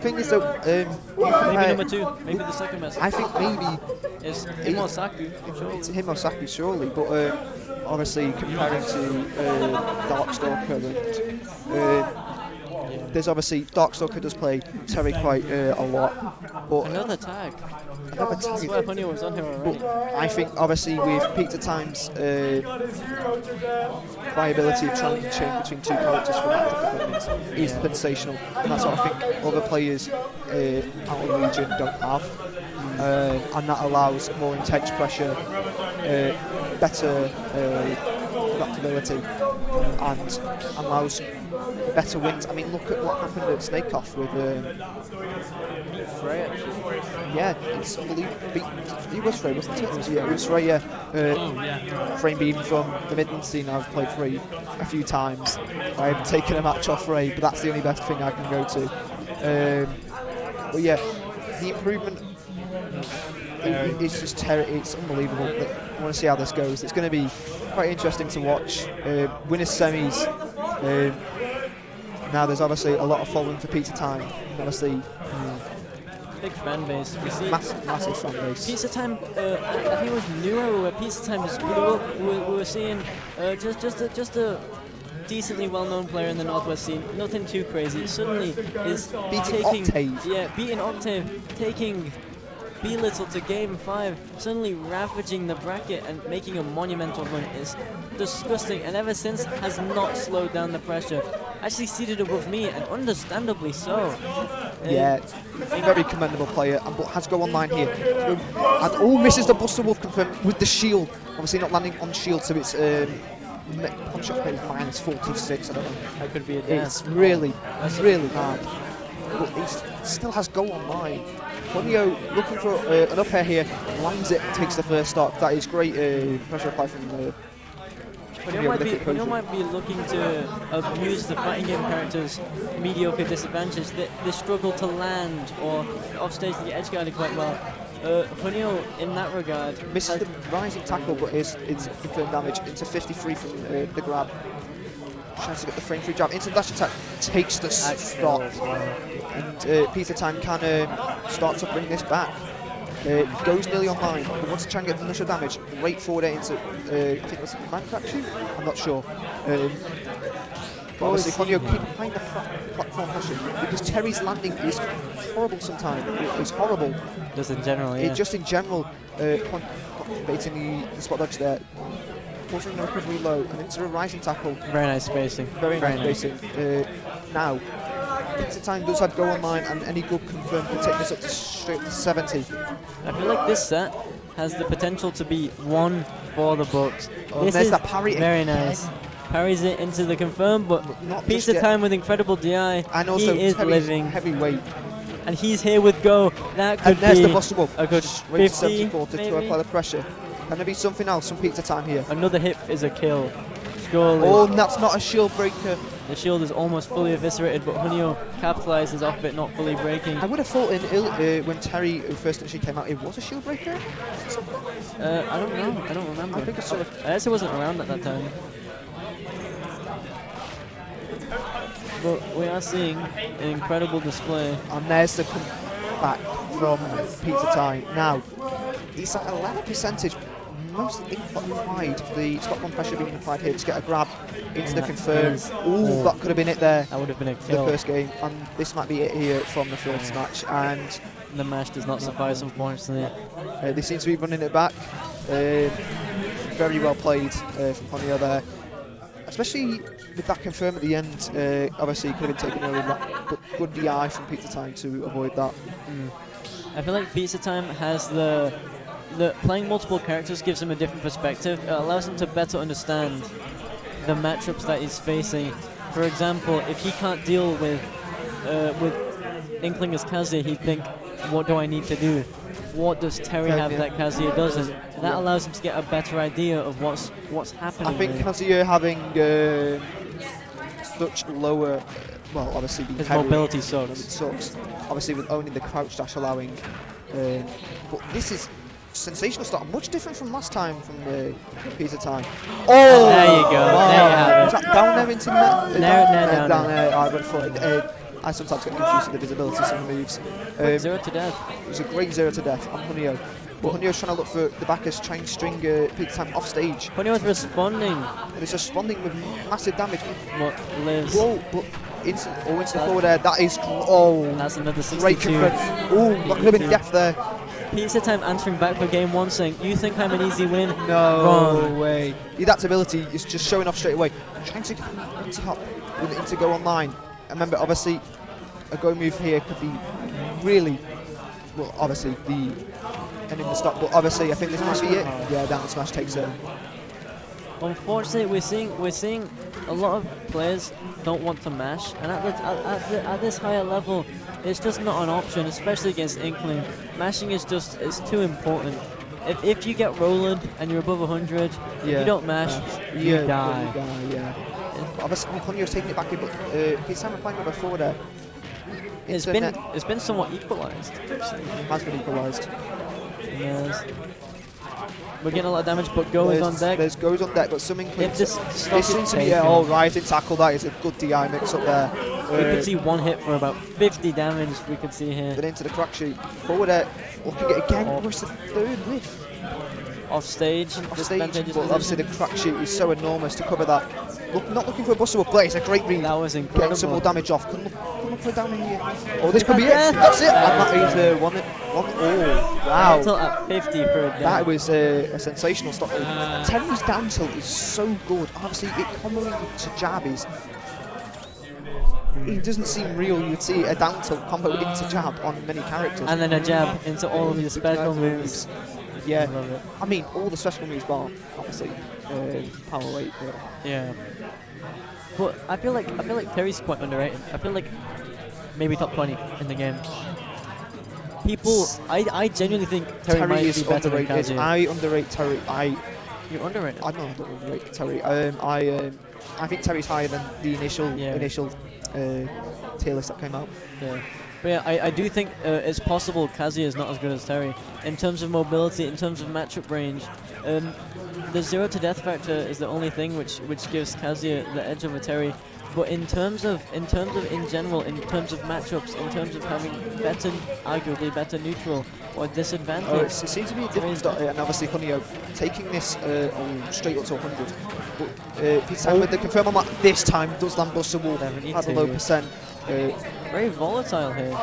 Thing is though, maybe number 2, maybe the second best. I think maybe it's him or Saku. Sure. It's him or Saku surely, but obviously comparing to Darkstalker and there's obviously Darkstalker does play Terry quite a lot, but another tag. I swear Honey was on here already. But I think obviously with PizzaTime's viability of trying to change between two characters for matchup opponents is sensational, and that's what I think other players out of the region don't have, and that allows more intense pressure, better adaptability, and allows better wins. I mean, look at what happened at Snake Off with Frey. Yeah, it's unbelievable. He was Frey, wasn't it? Yeah, it was Frey, yeah. Frame beam from the Midland scene. I've played Frey a few times. I haven't taken a match off Frey, but that's the only best thing I can go to. But yeah, the improvement is just it's unbelievable. I want to see how this goes. It's going to be quite interesting to watch. Winners semis. Now there's obviously a lot of following for PizzaTime. Obviously, big fan base. We see massive fan base. PizzaTime, I think it was newer where PizzaTime just blew up. We were seeing just a decently well-known player in the Northwest scene. Nothing too crazy. Suddenly is beating Octave, taking B-Little to game 5, suddenly ravaging the bracket and making a monumental run. Is disgusting, and ever since has not slowed down the pressure. Actually seated above me, and understandably so. Yeah, very commendable player, but has go online here. And misses the Buster Wolf confirmed with the shield. Obviously not landing on shield, so it's punch shot is minus 46. I don't know. That could be a dance. It's really hard. But he still has go online. Ponyo looking for an up air here, lands it, takes the first stock. That is great pressure apply from Ponyo might be looking to abuse the fighting game character's mediocre disadvantage. They struggle to land or offstage to get edge guarded quite well. Ponyo, in that regard, misses the rising tackle, but it's confirmed damage into 53 from the grab. Tries to get the frame free jab into the dash attack, takes the stop, and PizzaTime can start to bring this back. Goes nearly online, but wants to try and get the initial damage. Great forward air into, I think it was Manufacturing? I'm not sure. But obviously, Ponyo keep behind the platform pressure because Terry's landing is horrible sometimes. It's horrible. Just in general, yeah. Just in general, baiting the spot dodge there. Forcing the recovery low and into a rising tackle. Very nice spacing. Very nice spacing. Now, PizzaTime does have go online, and any good confirmed can take this up to straight to 70. I feel like this set has the potential to be one for the books. Oh, this there's is that parry very again. Nice. Parries it into the confirm, but not PizzaTime with incredible DI. And also he is living. Heavyweight. And he's here with go. That could and there's be the possible. a good 50, 74 to apply the pressure. Can there be something else from PizzaTime here? Another hit is a kill. Surely. Oh, and that's not a shield breaker. The shield is almost fully eviscerated, but Hunio capitalizes off it, not fully breaking. I would have thought when Terry first initially came out, it was a shield breaker. I don't know. I don't remember. I think I saw it. I actually wasn't around at that time. But we are seeing an incredible display. And there's the comeback from PizzaTime. Now, it's at a low percentage. Mostly applied, the stop on pressure being applied here to get a grab into the confirm. Ooh, that could have been it there. That would have been a kill. The first game, and this might be it here from the first match. And the mash does not suffice, unfortunately. They seem to be running it back. Very well played from Ponyo there, especially with that confirm at the end. Obviously, could have been taken early, but good DI from PizzaTime to avoid that. I feel like PizzaTime has the playing multiple characters gives him a different perspective. It allows him to better understand the matchups that he's facing. For example, if he can't deal with Inkling as Kazuya, he'd think, what do I need to do? What does Terry have that Kazuya doesn't? That allows him to get a better idea of what's happening. I think Kazuya having such lower, well, obviously his mobility sucks. It sucks. Obviously, with only the crouch dash allowing, but this is sensational start, much different from last time from the PizzaTime. Oh, there you go. There you have it. Down there into down there. I went for it. I sometimes get confused with the visibility of some of the moves. 0 to death. It was a great 0 to death on Hunio. But Hunio's trying to look for the backers, trying to string PizzaTime off stage. Hunio was responding. And he's responding with massive damage. What lives? Whoa, but into the forward air. That is, that's another 62. great confirm. Oh, that could have been death there. PizzaTime answering back for game 1 saying, you think I'm an easy win? No Wrong. way. The adaptability is just showing off straight away. Trying to top with it to go online. And remember, obviously, a go move here could be really, well, obviously, the ending the stop. But obviously, I think this might be it. Yeah, down smash takes it. Unfortunately, we're seeing a lot of players don't want to mash, and at this higher level, it's just not an option, especially against Inkling. Mashing is it's too important. If you get rolling and you're above 100, if you don't mash, you die. Yeah. Obviously, Hunio's taking it back in, but PizzaTime playing over forward there. It's been somewhat equalised. It has been equalised. Yes. We're getting a lot of damage, but Go is on deck. There's Go's on deck, but some Inkling. This seems to be rising tackle. That is a good DI mix up there. We could see one hit for about 50 damage. We could see here. Then into the crack shoot. Forward air. Looking at again. Where's the third whiff? Off stage. But obviously the crack shoot is so enormous to cover that. Not looking for a bustable play. It's a great read. That was incredible. Getting some more damage off. Couldn't look for down in here. Oh, this could be it. That's it. And that is one. Oh, wow. Until at 50 for a day. That was a sensational stop. Terry's down tilt is so good. Obviously, it comboing to jab is. It doesn't seem real. You would see a down tilt combo into jab on many characters. And then a jab into all of these special moves. Yeah. I mean, all the special moves bar, obviously, power weight. Yeah. But I feel like Terry's quite underrated. I feel like maybe top 20 in the game. People, I genuinely think Terry might is be better than underrated. Kazuya. I underrate Terry. You're underrated? I don't underrate Terry. I think Terry's higher than the initial tier list that came out. Yeah. But yeah, I do think it's possible Kazuya is not as good as Terry. In terms of mobility, in terms of matchup range, the 0 to death factor is the only thing which gives Kazuya the edge over Terry. But in terms of in general, in terms of matchups, in terms of having arguably better neutral or disadvantage. It seems to be a difference, and obviously Hunio taking this straight up to 100. But PizzaTime with the confirm on that this time does land Buster Wolf at a low percent. Very volatile here.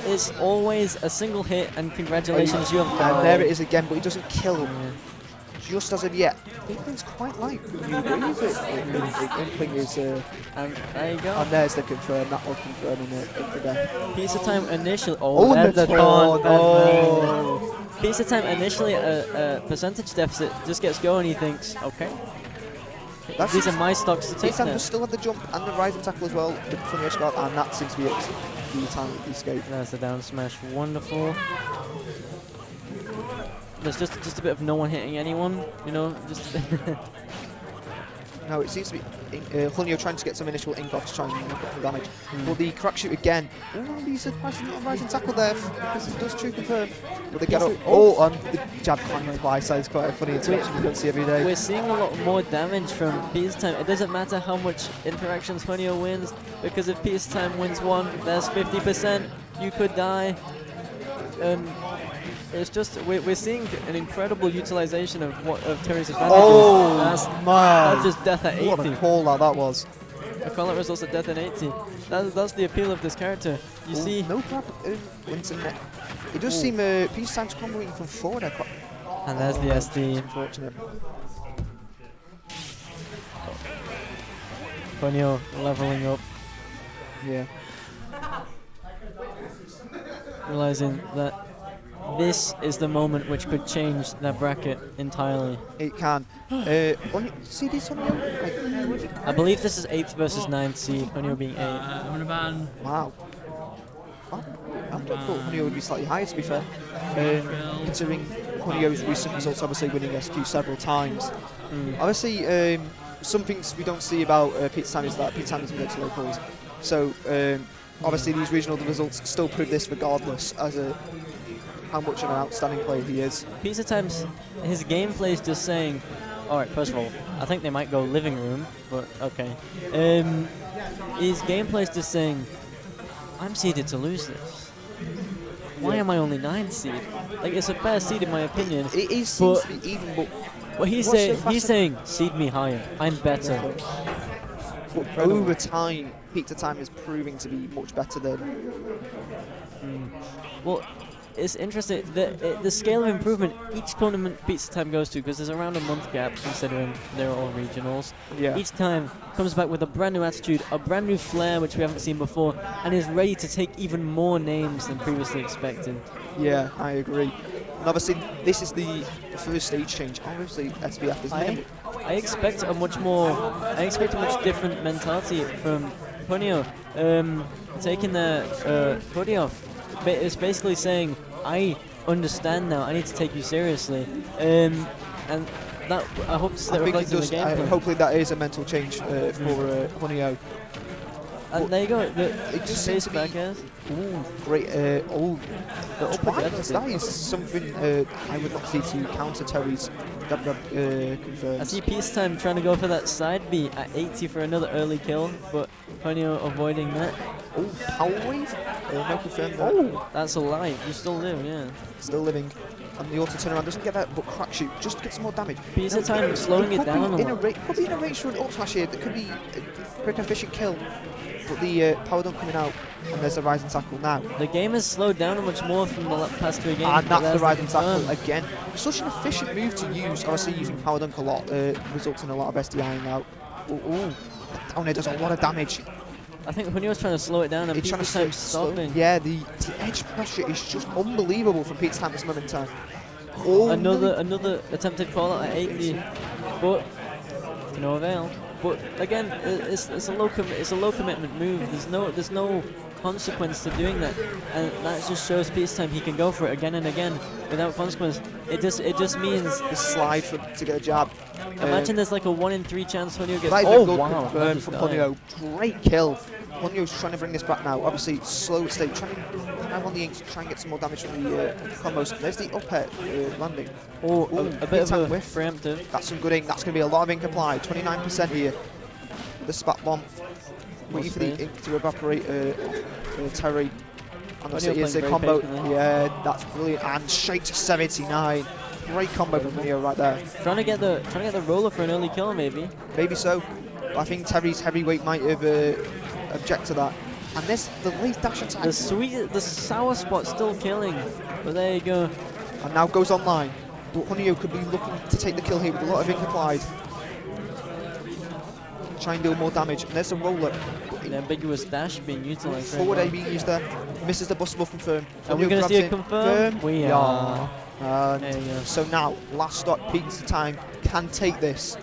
It's always a single hit, and congratulations, you have died. And there it is again, but he doesn't kill just as of yet. Inkling's quite light. Inkling is. And there you go. And there's the confirm. That was confirming it for death. PizzaTime initially. The taunt. PizzaTime initially a percentage deficit just gets going. He thinks, okay. These are my stocks to take. PizzaTime still had the jump and the rising tackle as well. The funny edge guard, and that seems to be it. The time of the escape. There's the down smash. Wonderful. There's just a bit of no one hitting anyone, you know. Just No, it seems to be Hunio trying to get some initial ink off to try and knock up the damage. But the crack shoot again. Oh, he's a rising tackle there because it does true confirm. But they get up. On the jab climbing twice. That is quite a funny interaction you don't see every day. We're seeing a lot more damage from PizzaTime. It doesn't matter how much interactions Hunio wins, because if PizzaTime wins one, there's 50%. You could die. It's just we're seeing an incredible utilization of Terry's advantages. Oh man! That's just death at 80. What a call that was. I call it results at death at 80. That's the appeal of this character. You see, no grab internet. It does seem PizzaTime's comboing from forward. And there's the SD. Unfortunate. Hunio leveling up. Yeah. Realizing that this is the moment which could change that bracket entirely. It can. See this Hunio? I believe this is 8th versus 9th seed, Hunio being 8. I'm gonna ban. Wow. I thought Hunio would be slightly higher, to be fair. Considering Hunio's recent results, obviously winning SQ several times. Obviously, some things we don't see about PizzaTime is that PizzaTime doesn't go to locals. So, obviously these regional results still prove this regardless as how much of an outstanding player he is. PizzaTime's his gameplay is just saying, all right, first of all, I think they might go living room, but okay. His gameplay's just saying, I'm seeded to lose this. Why am I only 9th seed? Like, it's a fair seed in my opinion. It is seems to be even, but Well, he's saying, seed me higher. I'm better. but over time, PizzaTime is proving to be much better than. Well, it's interesting. The scale of improvement each tournament PizzaTime goes to, because there's around a month gap considering they're all regionals. Yeah. Each time comes back with a brand new attitude, a brand new flair which we haven't seen before, and is ready to take even more names than previously expected. Yeah, I agree. And obviously, this is the first stage change. Obviously, SBF is new. I expect a much different mentality from Punio. Taking the hoodie off. It's basically saying, I understand now, I need to take you seriously. And that, I hope to see that reflected in the gameplay. Hopefully that is a mental change for Punio. And there you go, the just face seems to be back airs. Ooh, great. The upper Twice, that is something I would not see to counter Terry's confirmed. I see PizzaTime trying to go for that side B at 80 for another early kill, but Punio avoiding that. Oh, power wave? No confirmed. Oh, that's a lie. You still live, yeah. Still living. And the auto turnaround doesn't get that, but crack shoot just gets more damage. PizzaTime slowing it down a lot. Could be in a range for an up smash here. That could be a quick efficient kill. But the power dunk coming out, and there's a rising tackle now. The game has slowed down much more from the past 3 games. And that's the rising tackle again. Such an efficient move to use. Obviously, using power dunk a lot results in a lot of SDI now. Ooh, down there does a lot of damage. I think Punio's trying to slow it down and It's trying to PizzaTime stopping. Yeah, the edge pressure is just unbelievable from PizzaTime at this moment in time. Another attempted call out at 80, but to no avail. But again, it's a low commitment move. There's no consequence to doing that, and that just shows PizzaTime he can go for it again and again without consequence. It just means the slide to get a jab. Imagine there's like a 1 in 3 chance Punio gets. That is Oh a good wow! confirm from Punio. Great kill. Punio's trying to bring this back now. Obviously, slow state. Trying on the inks, try and get some more damage from the combos. There's the up air landing. Oh, a bit of a whiff. preemptive. That's some good ink. That's going to be a lot of ink applied. 29% here. The spat bomb. Waiting for the ink to evaporate Terry. And the city is a combo. Yeah, that's brilliant. And straight to 79. Great combo from Punio right there. Trying to get the roller for an early kill, maybe. Maybe so. But I think Terry's heavyweight might have object to that. And there's the late dash attack. The sour spot still killing. But there you go. And now goes online. But Punio could be looking to take the kill here with a lot of ink applied. Try and deal more damage. And there's a roller. An ambiguous dash being utilised. Forward A being used there. Misses the bustable confirm. Are we going to see a confirm? We are. There you go. So now, last stop, PizzaTime can take this.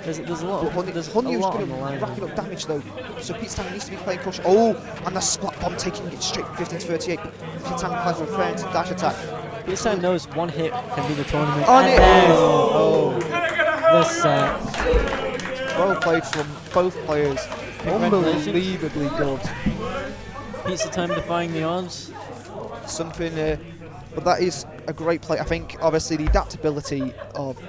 There's a lot. Punio's going to rack up damage though. So PizzaTime needs to be playing push. Oh, and the splat bomb taking it straight 15 to 38. PizzaTime applies referring to dash attack. PizzaTime knows one hit can be the tournament. On and it! Oh, the set. Well played from both players. Unbelievably good. PizzaTime defying the odds. Something, but that is a great play. I think obviously the adaptability of